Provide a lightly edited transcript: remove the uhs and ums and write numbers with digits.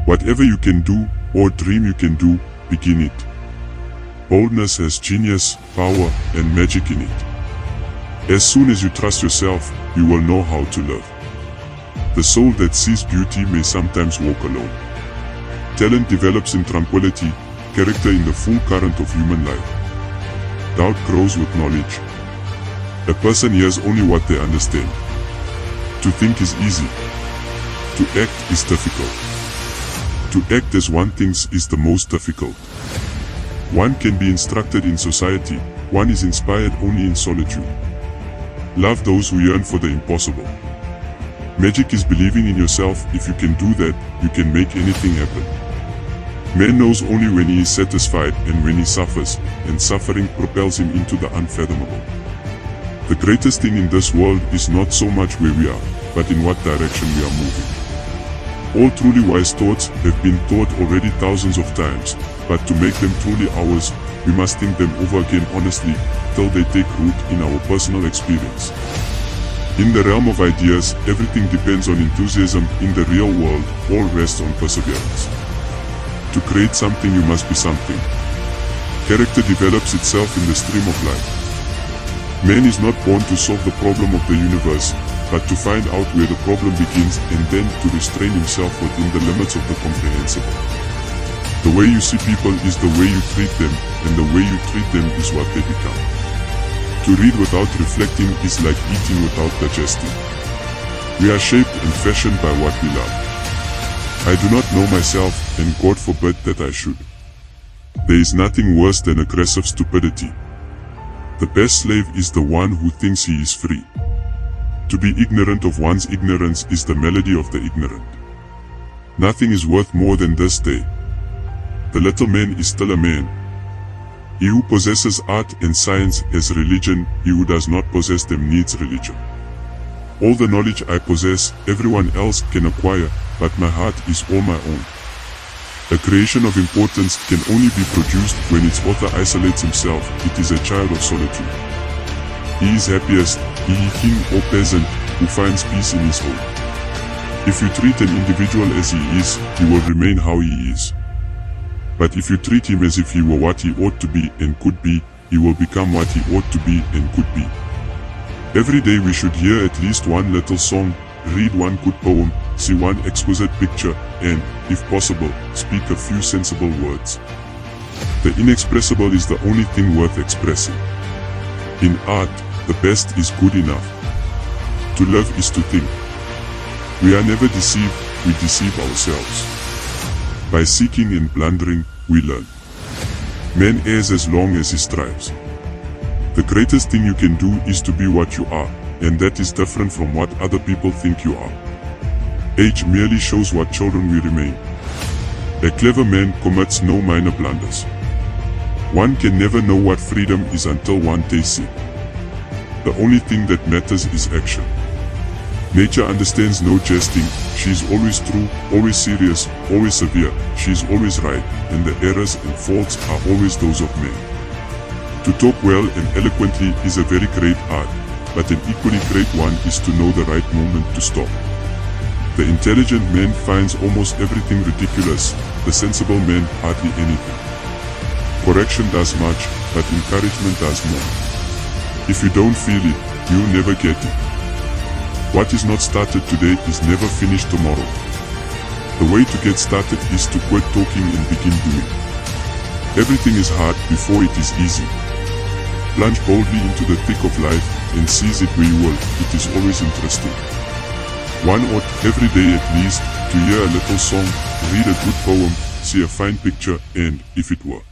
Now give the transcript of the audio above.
Whatever you can do, or dream you can do, begin it. Boldness has genius, power, and magic in it. As soon as you trust yourself, you will know how to love. The soul that sees beauty may sometimes walk alone. Talent develops in tranquility, character in the full current of human life. Doubt grows with knowledge. A person hears only what they understand. To think is easy. To act is difficult. To act as one thinks is the most difficult. One can be instructed in society, one is inspired only in solitude. Love those who yearn for the impossible. Magic is believing in yourself. If you can do that, you can make anything happen. Man knows only when he is satisfied and when he suffers, and suffering propels him into the unfathomable. The greatest thing in this world is not so much where we are, but in what direction we are moving. All truly wise thoughts have been thought already thousands of times, but to make them truly ours, we must think them over again honestly, till they take root in our personal experience. In the realm of ideas, everything depends on enthusiasm. In the real world, all rests on perseverance. To create something, you must be something. Character develops itself in the stream of life. Man is not born to solve the problem of the universe, but to find out where the problem begins and then to restrain himself within the limits of the comprehensible. The way you see people is the way you treat them, and the way you treat them is what they become. To read without reflecting is like eating without digesting. We are shaped and fashioned by what we love. I do not know myself, and God forbid that I should. There is nothing worse than aggressive stupidity. The best slave is the one who thinks he is free. To be ignorant of one's ignorance is the malady of the ignorant. Nothing is worth more than this day. The little man is still a man. He who possesses art and science has religion, he who does not possess them needs religion. All the knowledge I possess, everyone else can acquire, but my heart is all my own. A creation of importance can only be produced when its author isolates himself. It is a child of solitude. He is happiest, he king or peasant, who finds peace in his home. If you treat an individual as he is, he will remain how he is. But if you treat him as if he were what he ought to be and could be, he will become what he ought to be and could be. Every day we should hear at least one little song, read one good poem, see one exquisite picture, and, if possible, speak a few sensible words. The inexpressible is the only thing worth expressing. In art, the best is good enough. To love is to think. We are never deceived, we deceive ourselves. By seeking and blundering, we learn. Man errs as long as he strives. The greatest thing you can do is to be what you are, and that is different from what other people think you are. Age merely shows what children we remain. A clever man commits no minor blunders. One can never know what freedom is until one tastes it. The only thing that matters is action. Nature understands no jesting. She is always true, always serious, always severe. She is always right, and the errors and faults are always those of man. To talk well and eloquently is a very great art, but an equally great one is to know the right moment to stop. The intelligent man finds almost everything ridiculous, the sensible man hardly anything. Correction does much, but encouragement does more. If you don't feel it, you'll never get it. What is not started today is never finished tomorrow. The way to get started is to quit talking and begin doing. Everything is hard before it is easy. Plunge boldly into the thick of life and seize it where you will. It is always interesting. One ought every day at least to hear a little song, read a good poem, see a fine picture, and, if it were